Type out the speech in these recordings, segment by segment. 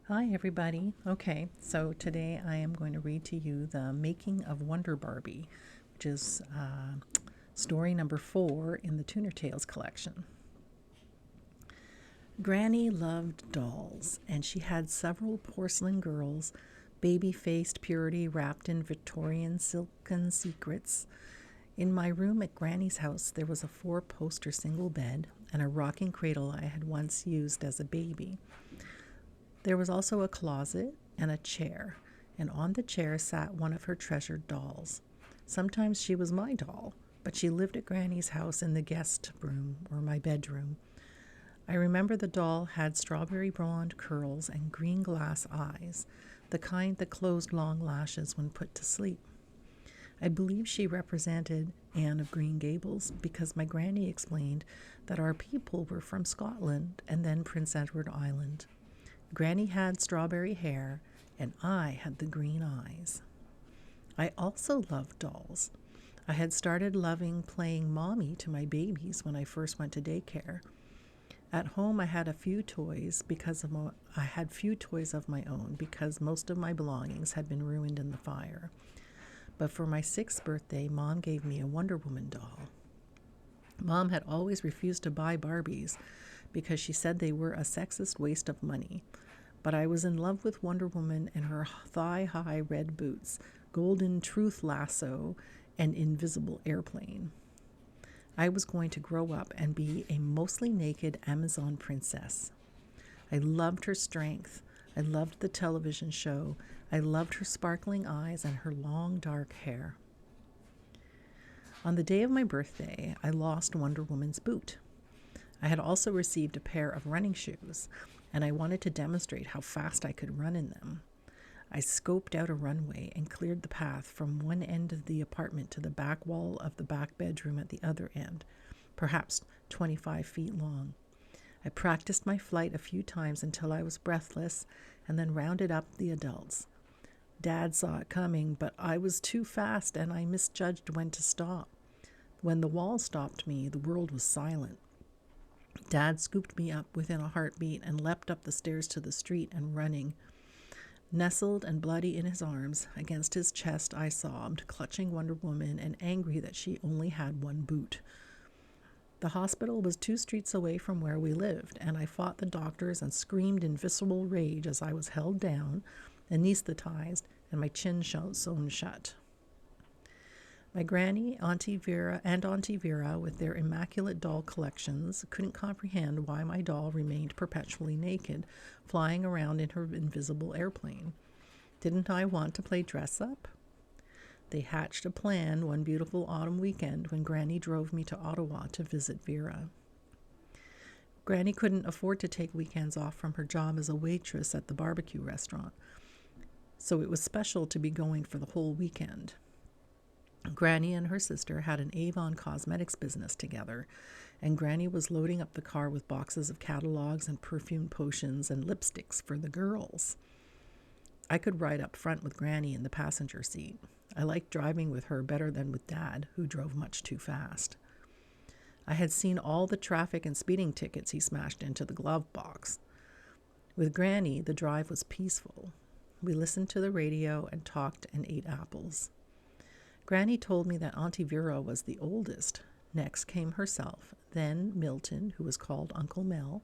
Hi, everybody. Okay, so today I am going to read to you The Making of Wonder Barbie, which is story number 4 in the Tuner Tales collection. Granny loved dolls, and she had several porcelain girls, baby faced purity wrapped in Victorian silken secrets. In my room at Granny's house, there was a 4-poster single bed and a rocking cradle I had once used as a baby. There was also a closet and a chair, and on the chair sat one of her treasured dolls. Sometimes she was my doll, but she lived at Granny's house in the guest room or my bedroom. I remember the doll had strawberry blonde curls and green glass eyes, the kind that closed long lashes when put to sleep. I believe she represented Anne of Green Gables because my granny explained that our people were from Scotland and then Prince Edward Island. Granny had strawberry hair, and I had the green eyes. I also loved dolls. I had started loving playing mommy to my babies when I first went to daycare. At home, I had few toys of my own because most of my belongings had been ruined in the fire. But for my 6th birthday, Mom gave me a Wonder Woman doll. Mom had always refused to buy Barbies because she said they were a sexist waste of money. But I was in love with Wonder Woman and her thigh-high red boots, golden truth lasso, and invisible airplane. I was going to grow up and be a mostly naked Amazon princess. I loved her strength. I loved the television show. I loved her sparkling eyes and her long dark hair. On the day of my birthday, I lost Wonder Woman's boot. I had also received a pair of running shoes, and I wanted to demonstrate how fast I could run in them. I scoped out a runway and cleared the path from one end of the apartment to the back wall of the back bedroom at the other end, perhaps 25 feet long. I practiced my flight a few times until I was breathless and then rounded up the adults. Dad saw it coming, but I was too fast and I misjudged when to stop. When the wall stopped me, the world was silent. Dad scooped me up within a heartbeat and leapt up the stairs to the street and running. Nestled and bloody in his arms, against his chest I sobbed, clutching Wonder Woman and angry that she only had one boot. The hospital was 2 streets away from where we lived, and I fought the doctors and screamed in visceral rage as I was held down, anesthetized, and my chin sewn shut. My granny, Auntie Vera, with their immaculate doll collections, couldn't comprehend why my doll remained perpetually naked, flying around in her invisible airplane. Didn't I want to play dress-up? They hatched a plan one beautiful autumn weekend when Granny drove me to Ottawa to visit Vera. Granny couldn't afford to take weekends off from her job as a waitress at the barbecue restaurant, so it was special to be going for the whole weekend. Granny and her sister had an Avon cosmetics business together, and Granny was loading up the car with boxes of catalogs and perfume potions and lipsticks for the girls. I could ride up front with Granny in the passenger seat. I liked driving with her better than with Dad, who drove much too fast. I had seen all the traffic and speeding tickets he smashed into the glove box. With Granny, the drive was peaceful. We listened to the radio and talked and ate apples. Granny told me that Auntie Vera was the oldest. Next came herself, then Milton, who was called Uncle Mel.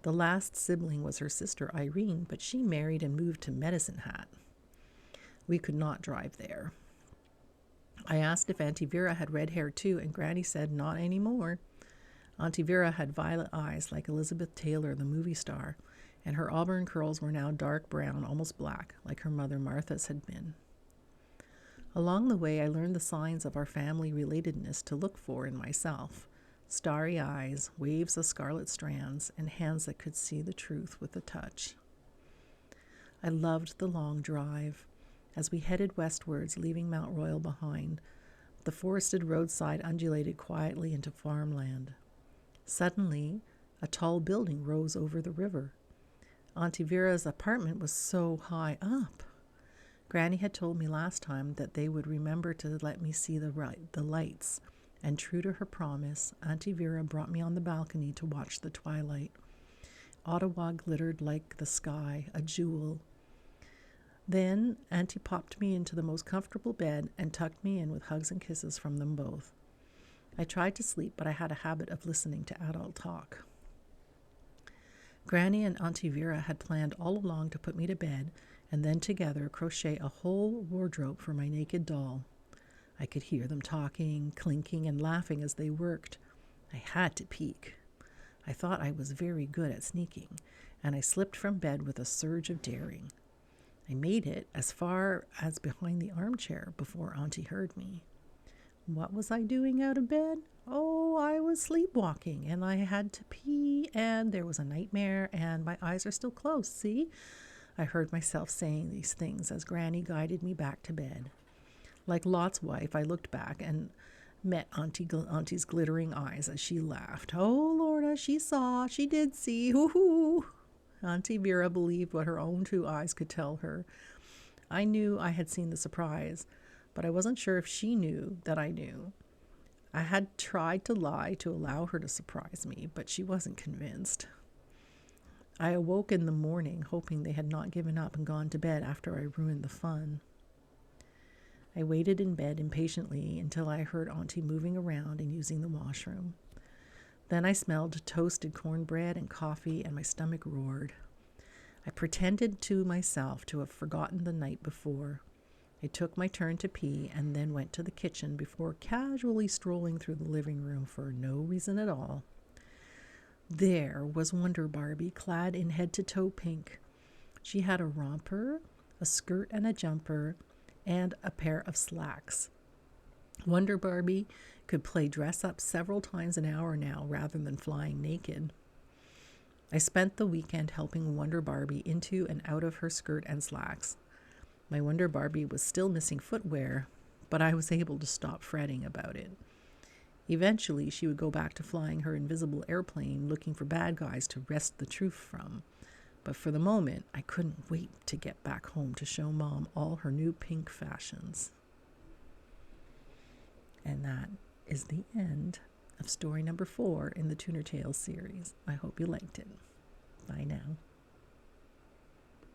The last sibling was her sister Irene, but she married and moved to Medicine Hat. We could not drive there. I asked if Auntie Vera had red hair too, and Granny said not anymore. Auntie Vera had violet eyes like Elizabeth Taylor, the movie star, and her auburn curls were now dark brown, almost black, like her mother Martha's had been. Along the way, I learned the signs of our family relatedness to look for in myself. Starry eyes, waves of scarlet strands, and hands that could see the truth with a touch. I loved the long drive. As we headed westwards, leaving Mount Royal behind, the forested roadside undulated quietly into farmland. Suddenly, a tall building rose over the river. Auntie Vera's apartment was so high up. Granny had told me last time that they would remember to let me see the lights, and true to her promise, Auntie Vera brought me on the balcony to watch the twilight. Ottawa glittered like the sky, a jewel. Then Auntie popped me into the most comfortable bed and tucked me in with hugs and kisses from them both. I tried to sleep, but I had a habit of listening to adult talk. Granny and Auntie Vera had planned all along to put me to bed and then together crochet a whole wardrobe for my naked doll. I could hear them talking, clinking, and laughing as they worked. I had to peek. I thought I was very good at sneaking, and I slipped from bed with a surge of daring. I made it as far as behind the armchair before Auntie heard me. What was I doing out of bed? Oh, I was sleepwalking, and I had to pee, and there was a nightmare, and my eyes are still closed, see? I heard myself saying these things as Granny guided me back to bed. Like Lot's wife, I looked back and met Auntie's glittering eyes as she laughed. Oh, Lorna, she saw, she did see, hoo-hoo. Auntie Vera believed what her own two eyes could tell her. I knew I had seen the surprise, but I wasn't sure if she knew that I knew. I had tried to lie to allow her to surprise me, but she wasn't convinced. I awoke in the morning, hoping they had not given up and gone to bed after I ruined the fun. I waited in bed impatiently until I heard Auntie moving around and using the washroom. Then I smelled toasted cornbread and coffee, and my stomach roared. I pretended to myself to have forgotten the night before. I took my turn to pee and then went to the kitchen before casually strolling through the living room for no reason at all. There was Wonder Barbie, clad in head-to-toe pink. She had a romper, a skirt and a jumper, and a pair of slacks. Wonder Barbie could play dress-up several times an hour now rather than flying naked. I spent the weekend helping Wonder Barbie into and out of her skirt and slacks. My Wonder Barbie was still missing footwear, but I was able to stop fretting about it. Eventually, she would go back to flying her invisible airplane, looking for bad guys to wrest the truth from. But for the moment, I couldn't wait to get back home to show Mom all her new pink fashions. And that is the end of story number 4 in the Tuner Tales series. I hope you liked it. Bye now.